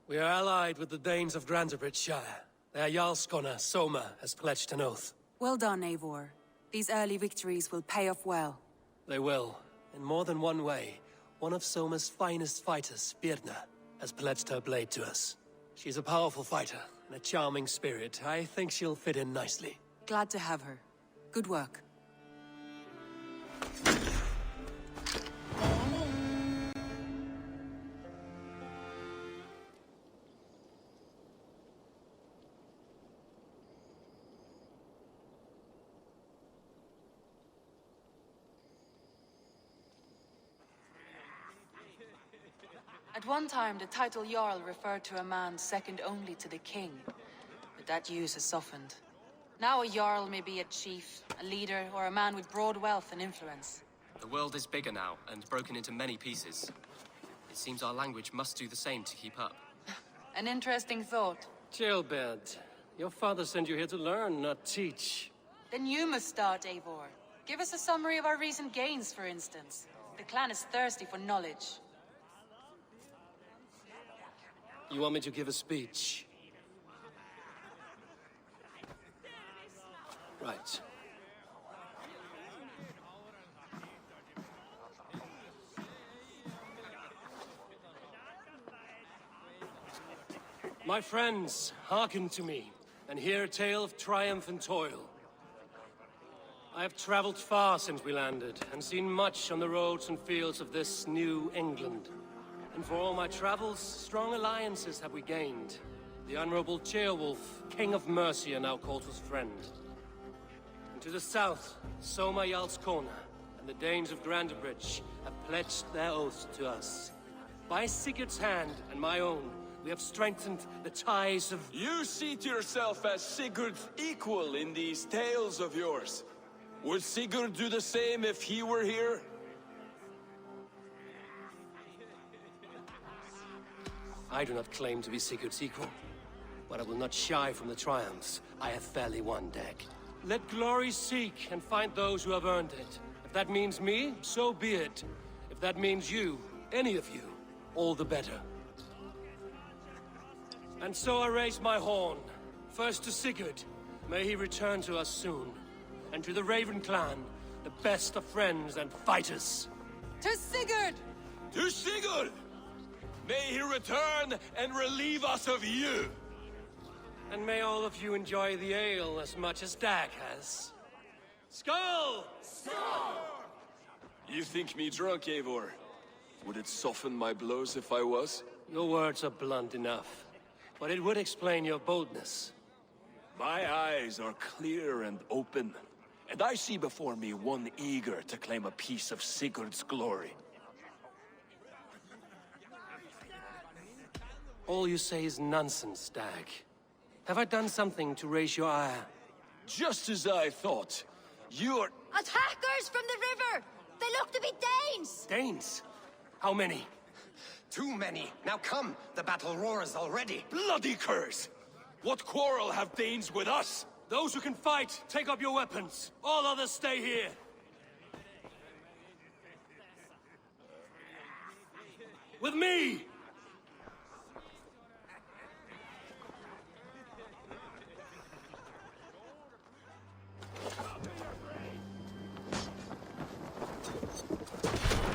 We are allied with the Danes of Grantebridgeshire. Their Jarlskona, Soma, has pledged an oath. Well done, Eivor. These early victories will pay off well. They will. In more than one way. One of Soma's finest fighters, Birna, has pledged her blade to us. She's a powerful fighter and a charming spirit. I think she'll fit in nicely. Glad to have her. Good work. At one time, the title Jarl referred to a man second only to the king, but that use has softened. Now a Jarl may be a chief, a leader, or a man with broad wealth and influence. The world is bigger now, and broken into many pieces. It seems our language must do the same to keep up. An interesting thought. Chilbert, your father sent you here to learn, not teach. Then you must start, Eivor. Give us a summary of our recent gains, for instance. The clan is thirsty for knowledge. You want me to give a speech? Right. My friends, hearken to me, and hear a tale of triumph and toil. I have traveled far since we landed, and seen much on the roads and fields of this new England. And for all my travels, strong alliances have we gained. The Honorable Ceolwulf, King of Mercia, now calls us friend. And to the south, Soma Jarlskona and the Danes of Grantebridge have pledged their oaths to us. By Sigurd's hand and my own, we have strengthened the ties of... You see to yourself as Sigurd's equal in these tales of yours. Would Sigurd do the same if he were here? I do not claim to be Sigurd's equal, but I will not shy from the triumphs I have fairly won, Dag. Let glory seek and find those who have earned it. If that means me, so be it. If that means you, any of you, all the better. And so I raise my horn. First to Sigurd, may he return to us soon. And to the Raven clan, the best of friends and fighters. To Sigurd! To Sigurd! May he return and relieve us of you! And may all of you enjoy the ale as much as Dag has. Skull! Skull! You think me drunk, Eivor? Would it soften my blows if I was? Your words are blunt enough, but it would explain your boldness. My eyes are clear and open, and I see before me one eager to claim a piece of Sigurd's glory. All you say is nonsense, Dag. Have I done something to raise your ire? Just as I thought. You're... Attackers from the river! They look to be Danes! Danes? How many? Too many. Now come, the battle roars already. Bloody curse! What quarrel have Danes with us? Those who can fight, take up your weapons. All others stay here. With me!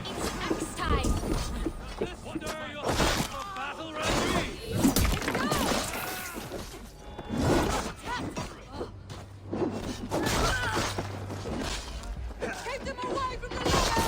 It's axe time! Order your hands for battle ready! Keep them away from the lava!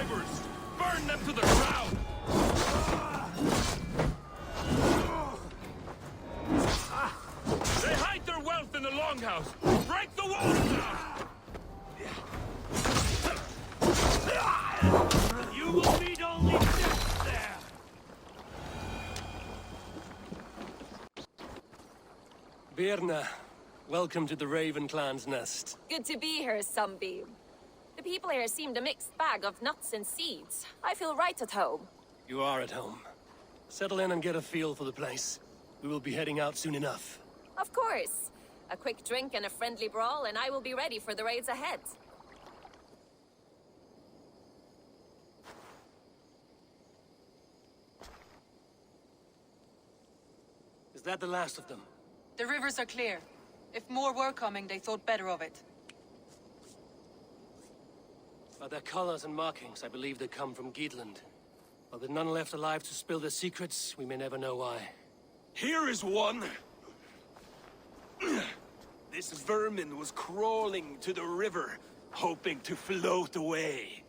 rivers! Burn them to the ground! They hide their wealth in the longhouse! Break the walls down! You will meet only death there! Birna, welcome to the Raven Clan's nest. Good to be here, Sunbeam. The people here seemed a mixed bag of nuts and seeds. I feel right at home. You are at home. Settle in and get a feel for the place. We will be heading out soon enough. Of course. A quick drink and a friendly brawl, and I will be ready for the raids ahead. Is that the last of them? The rivers are clear. If more were coming, they thought better of it. By their colors and markings, I believe they come from Geatland. While there are none left alive to spill their secrets, we may never know why. Here is one! This vermin was crawling to the river, hoping to float away.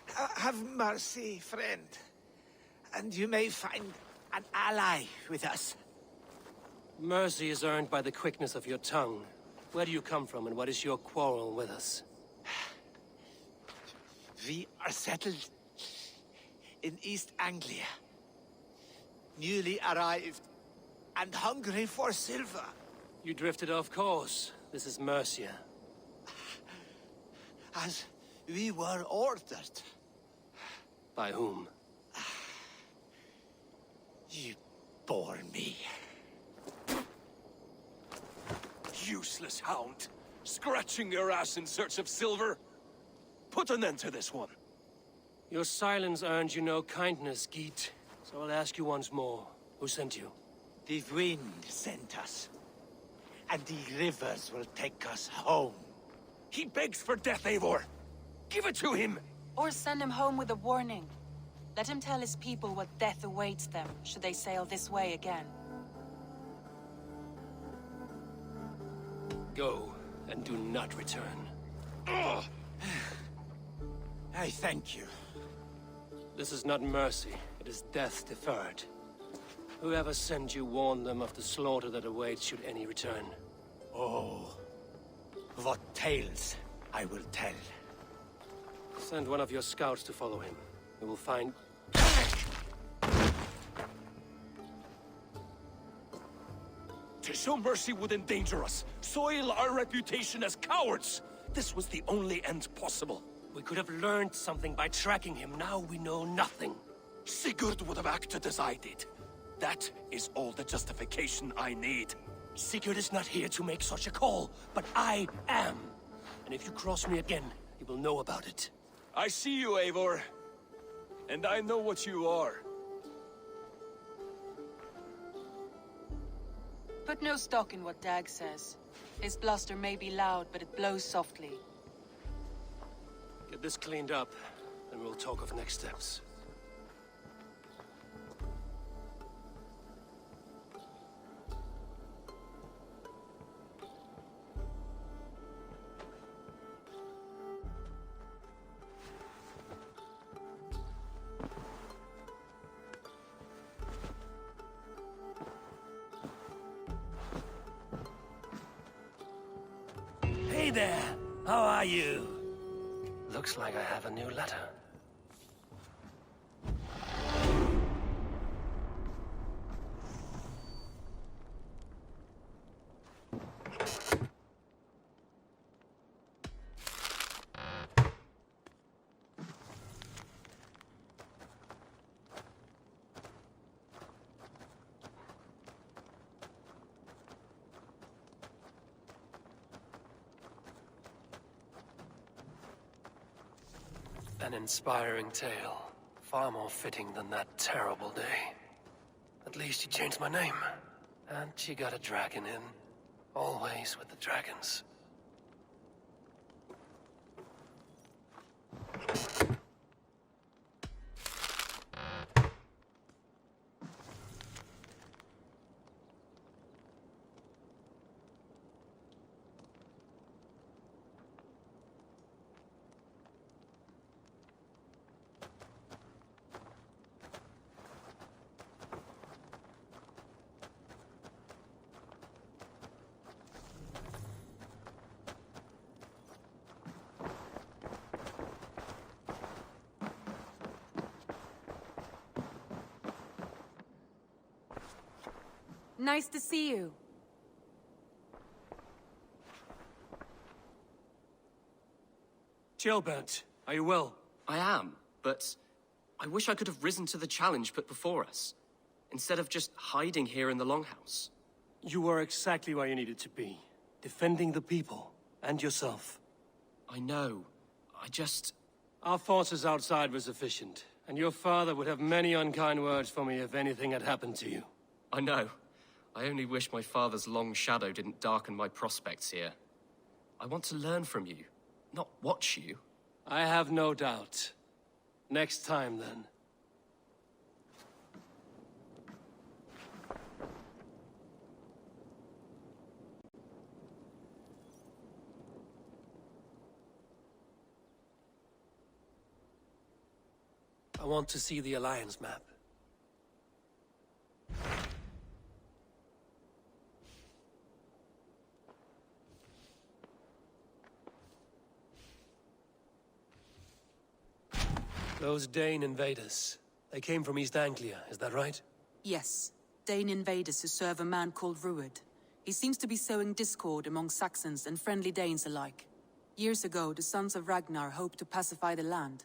Have mercy, friend. And you may find an ally with us. Mercy is earned by the quickness of your tongue. Where do you come from, and what is your quarrel with us? We are settled in East Anglia. Newly arrived and hungry for silver. You drifted off course. This is Mercia. As we were ordered. By whom? You bore me. Useless hound! Scratching your ass in search of silver! Put an end to this one! Your silence earned you no kindness, Geet. So I'll ask you once more. Who sent you? The wind sent us. And the rivers will take us home. He begs for death, Eivor! Give it to him! Or send him home with a warning. Let him tell his people what death awaits them, should they sail this way again. Go, and do not return. Ugh. I thank you. This is not mercy, it is death deferred. Whoever sent you warned them of the slaughter that awaits should any return. Oh, what tales I will tell. Send one of your scouts to follow him. We will find... To show mercy would endanger us, soil our reputation as cowards. This was the only end possible. We could have learned something by tracking him. Now we know nothing. Sigurd would have acted as I did. That is all the justification I need. Sigurd is not here to make such a call, but I am. And if you cross me again, you will know about it. I see you, Eivor. And I know what you are. Put no stock in what Dag says. His bluster may be loud, but it blows softly. Get this cleaned up, and we'll talk of next steps. Hey there! How are you? Looks like I have a new letter. An inspiring tale. Far more fitting than that terrible day. At least he changed my name. And she got a dragon in. Always with the dragons. Nice to see you. Gilbert, are you well? I am, but I wish I could have risen to the challenge put before us, instead of just hiding here in the Longhouse. You were exactly where you needed to be, defending the people and yourself. I know. I just... Our forces outside were sufficient, and your father would have many unkind words for me if anything had happened to you. I know. I only wish my father's long shadow didn't darken my prospects here. I want to learn from you, not watch you. I have no doubt. Next time, then. I want to see the Alliance map. Those Dane invaders, they came from East Anglia, is that right? Yes. Dane invaders who serve a man called Rued. He seems to be sowing discord among Saxons and friendly Danes alike. Years ago, the sons of Ragnar hoped to pacify the land.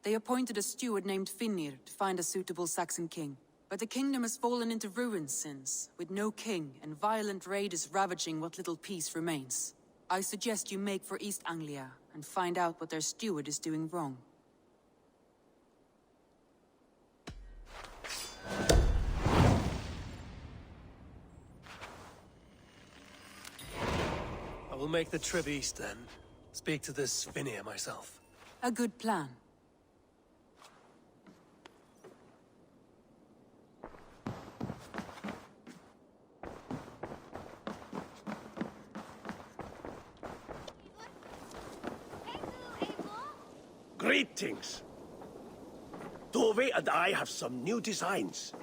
They appointed a steward named Finnir to find a suitable Saxon king. But the kingdom has fallen into ruins since, with no king and violent raiders ravaging what little peace remains. I suggest you make for East Anglia and find out what their steward is doing wrong. I will make the trip east then. Speak to this Finnir myself. A good plan. Greetings. Tove and I have some new designs.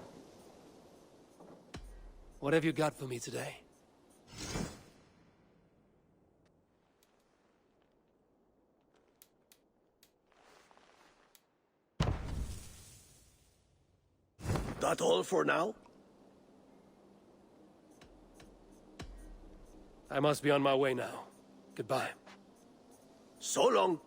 What have you got for me today? That all for now? I must be on my way now. Goodbye. So long.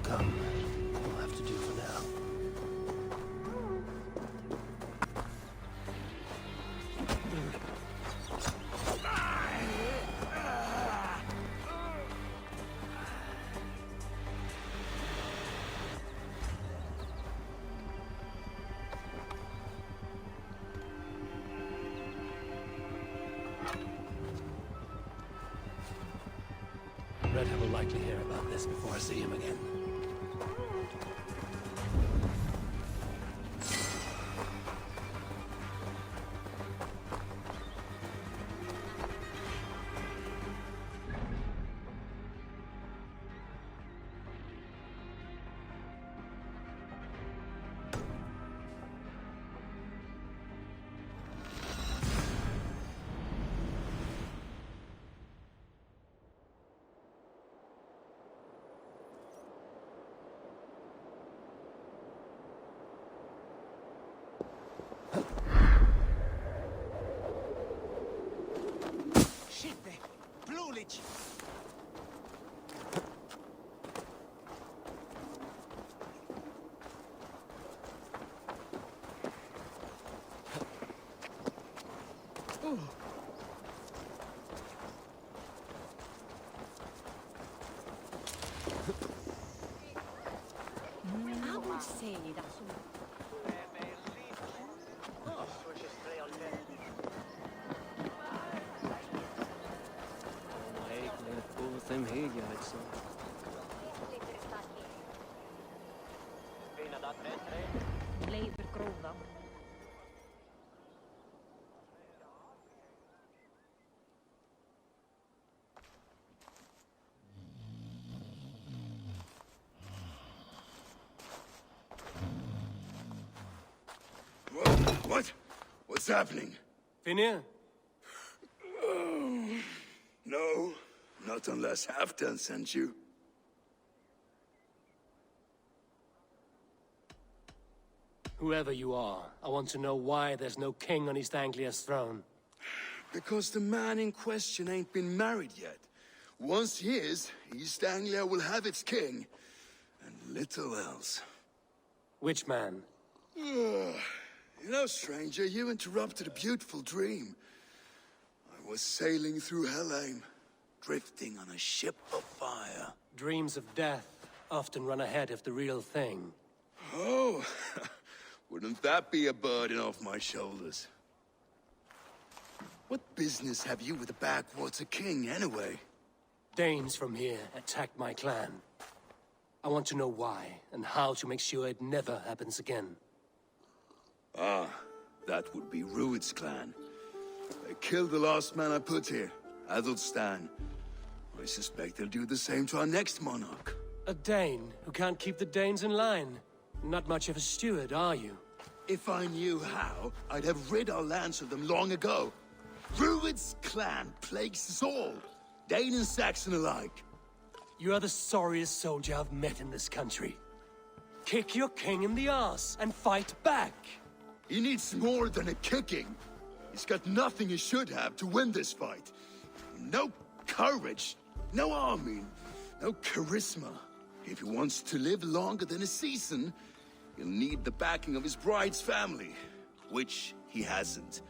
Will have to do for now. Redhead will likely hear about this before I see him again. I would say that. them here, yeah, so. What? What's happening? Finir? No, not unless Halfdan sent you. Whoever you are, I want to know why there's no king on East Anglia's throne. Because the man in question ain't been married yet. Once he is, East Anglia will have its king, and little else. Which man? You know, stranger, you interrupted a beautiful dream. I was sailing through Helheim, drifting on a ship of fire. Dreams of death often run ahead of the real thing. Oh, wouldn't that be a burden off my shoulders? What business have you with the backwater king, anyway? Danes from here attacked my clan. I want to know why, and how to make sure it never happens again. Ah, that would be Rued's clan. They killed the last man I put here, Adelstan. I suspect they'll do the same to our next monarch. A Dane who can't keep the Danes in line. Not much of a steward, are you? If I knew how, I'd have rid our lands of them long ago. Rued's clan plagues us all, Dane and Saxon alike. You are the sorriest soldier I've met in this country. Kick your king in the arse and fight back! He needs more than a kicking. He's got nothing he should have to win this fight. No courage, no army, no charisma. If he wants to live longer than a season, he'll need the backing of his bride's family, which he hasn't.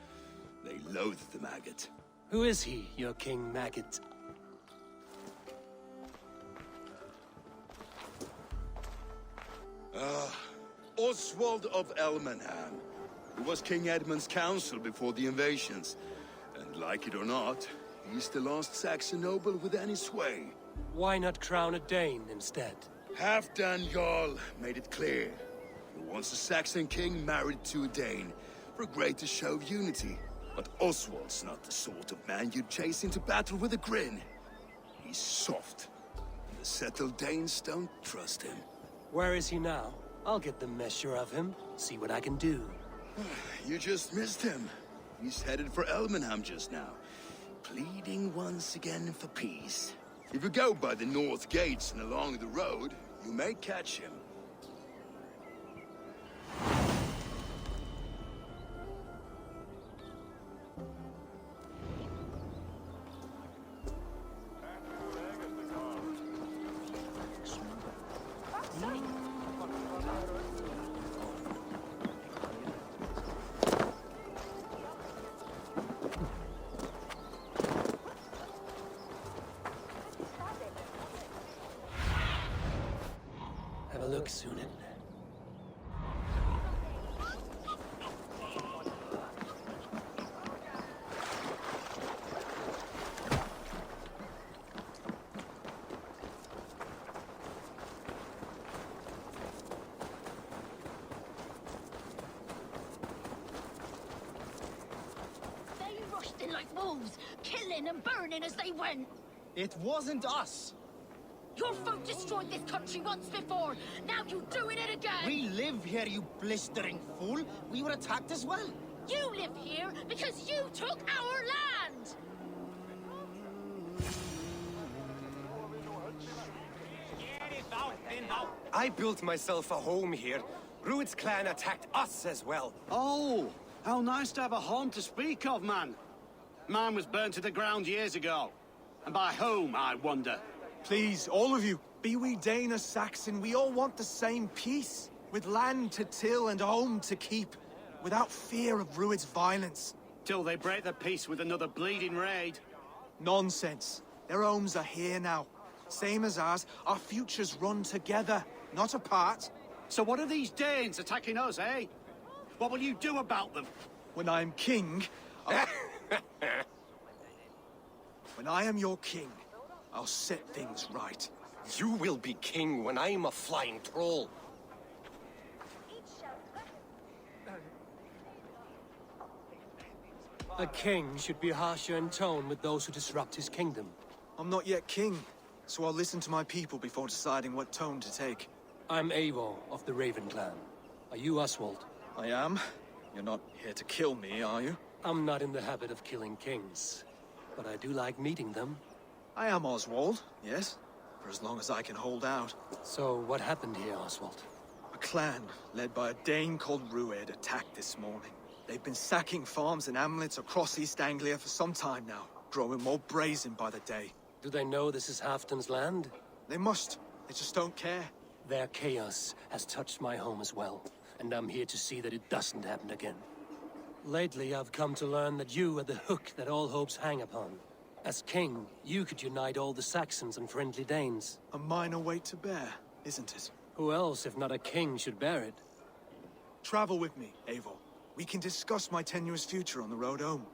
They loathe the maggot. Who is he, your King Maggot? Oswald of Elmenham, who was King Edmund's counsel before the invasions. And like it or not, he's the last Saxon noble with any sway. Why not crown a Dane instead? Halfdan Jarl made it clear. He wants a Saxon king married to a Dane, for a greater show of unity. But Oswald's not the sort of man you'd chase into battle with a grin. He's soft. The settled Danes don't trust him. Where is he now? I'll get the measure of him, see what I can do. You just missed him. He's headed for Elmenham just now, pleading once again for peace. If you go by the north gates and along the road, you may catch him. Have a look, Sunan. They rushed in like wolves, killing and burning as they went. It wasn't us. Your folk destroyed this country once before. Now you're doing it again. We live here, you blistering fool. We were attacked as well. You live here because you took our land. I built myself a home here. Rued's clan attacked us as well. Oh, how nice to have a home to speak of, man. Mine was burnt to the ground years ago. And by whom, I wonder? Please, all of you, be we Dane or Saxon, we all want the same peace. With land to till and home to keep. Without fear of Rued's violence. Till they break the peace with another bleeding raid. Nonsense. Their homes are here now. Same as ours, our futures run together, not apart. So what are these Danes attacking us, eh? What will you do about them? When I am king, when I am your king, I'll set things right. You will be king when I'm a flying troll. A king should be harsher in tone with those who disrupt his kingdom. I'm not yet king, so I'll listen to my people before deciding what tone to take. I'm Eivor of the Raven clan. Are you Oswald? I am. You're not here to kill me, are you? I'm not in the habit of killing kings, but I do like meeting them. I am Oswald, yes, for as long as I can hold out. So what happened here, Oswald? A clan led by a Dane called Rued attacked this morning. They've been sacking farms and hamlets across East Anglia for some time now, growing more brazen by the day. Do they know this is Halfton's land? They must. They just don't care. Their chaos has touched my home as well, and I'm here to see that it doesn't happen again. Lately, I've come to learn that you are the hook that all hopes hang upon. As king, you could unite all the Saxons and friendly Danes. A minor weight to bear, isn't it? Who else, if not a king, should bear it? Travel with me, Eivor. We can discuss my tenuous future on the road home.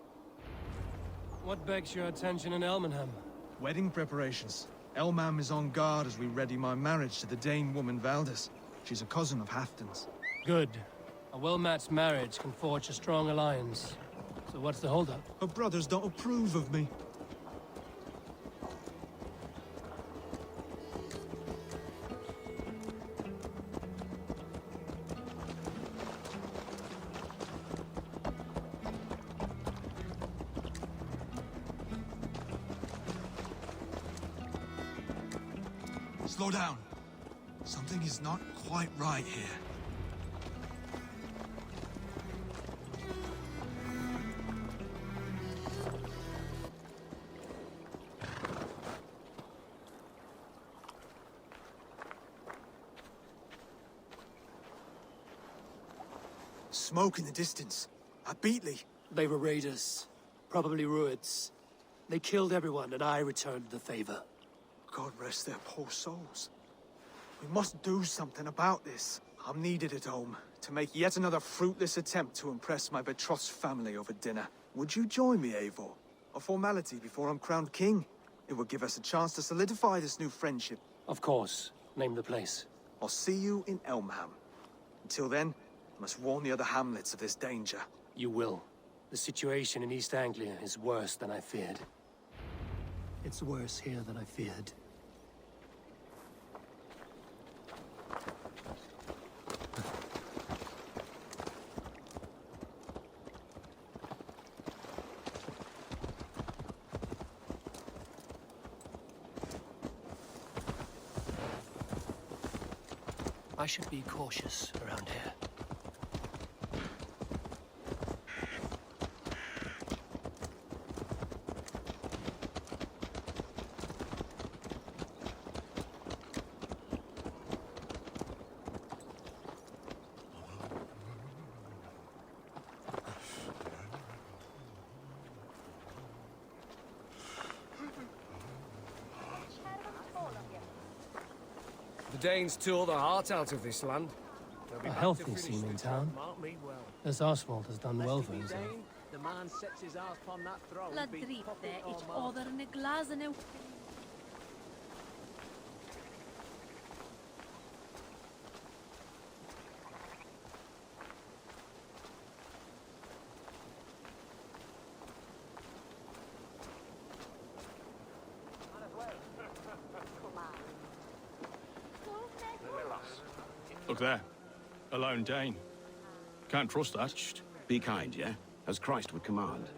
What begs your attention in Elmenham? Wedding preparations. Elmam is on guard as we ready my marriage to the Dane woman Valdis. She's a cousin of Halfton's. Good. A well-matched marriage can forge a strong alliance. So what's the holdup? Her brothers don't approve of me. Slow down. Something is not quite right here. Smoke in the distance. A Beatley. They were raiders. Probably Ruids. They killed everyone, and I returned the favor. God rest their poor souls. We must do something about this. I'm needed at home to make yet another fruitless attempt to impress my betrothed family over dinner. Would you join me, Eivor? A formality before I'm crowned king. It would give us a chance to solidify this new friendship. Of course. Name the place. I'll see you in Elmham. Until then, I must warn the other hamlets of this danger. You will. The situation in East Anglia is worse than I feared. It's worse here than I feared. I should be cautious around here. The Danes tore the heart out of this land. A healthy scene in town. This Oswald has done well for himself. The man sets his eyes upon that throne. La dritte, ich order in a glass and a... Look there. A lone Dane. Can't trust that. Shh. Be kind, yeah? As Christ would command.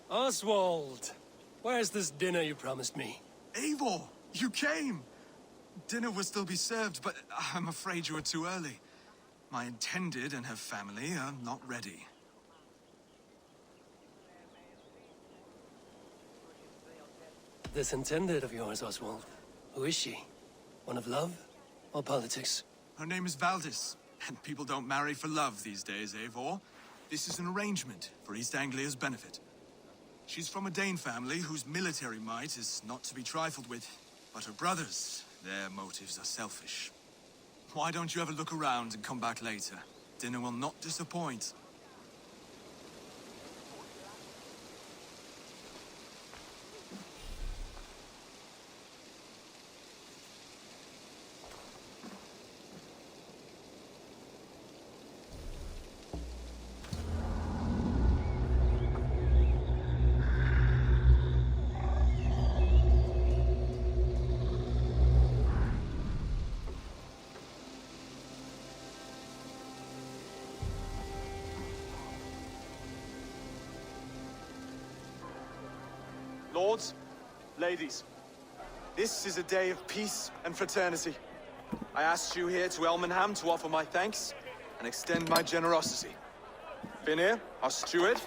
Oswald! Where's this dinner you promised me? Eivor, you came! Dinner will still be served, but I'm afraid you were too early. My intended and her family are not ready. This intended of yours, Oswald. Who is she? One of love or politics? Her name is Valdis, and people don't marry for love these days, Eivor. This is an arrangement for East Anglia's benefit. She's from a Dane family whose military might is not to be trifled with. But her brothers, their motives are selfish. Why don't you have a look around and come back later? Dinner will not disappoint. Lords, ladies, this is a day of peace and fraternity. I asked you here to Elmenham to offer my thanks and extend my generosity. Finir, our steward,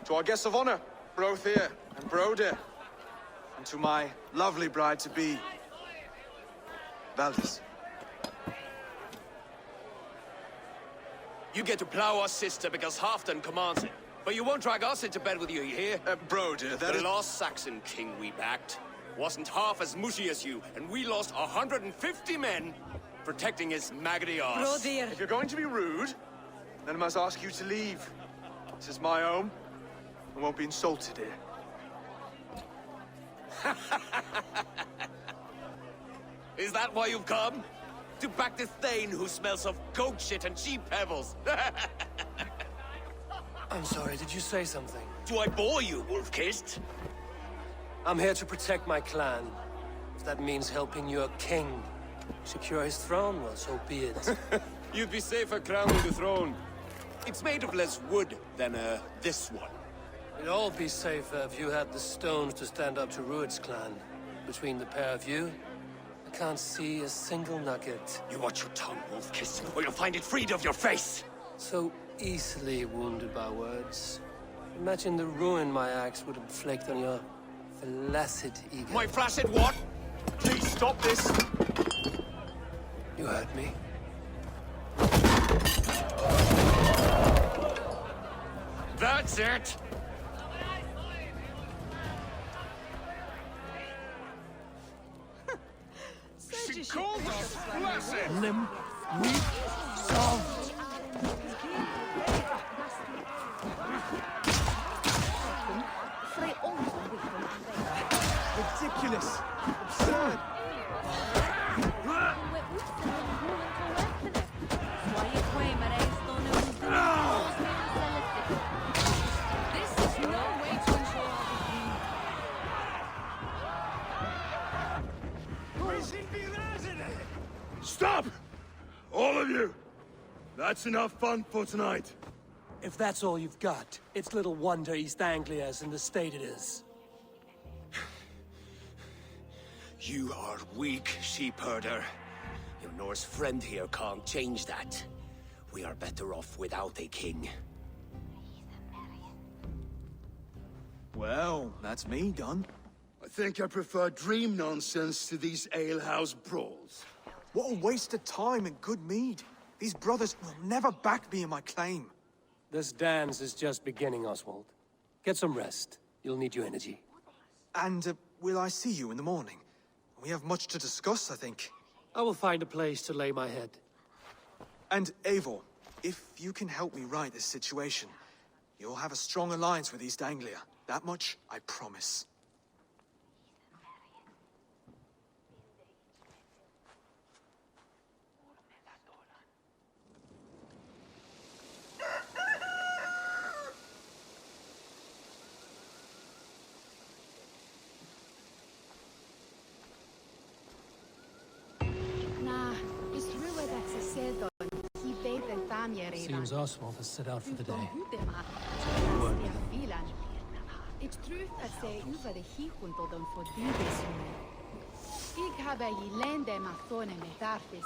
to our guests of honor, Brothir and Broder, and to my lovely bride-to-be, Valdis. You get to plow our sister because Halfdan commands it. But you won't drag us into bed with you, you hear? Broder, the last Saxon king we backed wasn't half as mushy as you, and we lost 150 men protecting his maggoty arse. Broder! If you're going to be rude, then I must ask you to leave. This is my home. I won't be insulted here. Is that why you've come? To back this Thane who smells of goat shit and cheap pebbles? I'm sorry, did you say something? Do I bore you, wolf-kissed? I'm here to protect my clan. If that means helping your king secure his throne, well, so be it. You'd be safer crowning the throne. It's made of less wood than, this one. We'd all be safer if you had the stones to stand up to Rued's clan. Between the pair of you, I can't see a single nugget. You watch your tongue, wolf-kissed, or you'll find it freed of your face! So easily wounded by words. Imagine the ruin my axe would inflict on your flaccid ego. My flaccid what? Please stop this! You heard me. That's it! She called us flaccid! Limp, weak, soft. Ridiculous! Absurd! This is no way to ensure Stop! All of you! That's enough fun for tonight. If that's all you've got, it's little wonder East Anglia's in the state it is. You are weak, sheep herder. Your Norse friend here can't change that. We are better off without a king. Well, that's me done. I think I prefer dream nonsense to these alehouse brawls. What a waste of time and good mead. These brothers will never back me in my claim. This dance is just beginning, Oswald. Get some rest. You'll need your energy. And will I see you in the morning? We have much to discuss, I think. I will find a place to lay my head. And Eivor, if you can help me right this situation, you'll have a strong alliance with East Anglia. That much, I promise. Seems Oswald has set out for the day. It's true that say over the hikund on for the this. Ik habe I lende ma thone me darfis.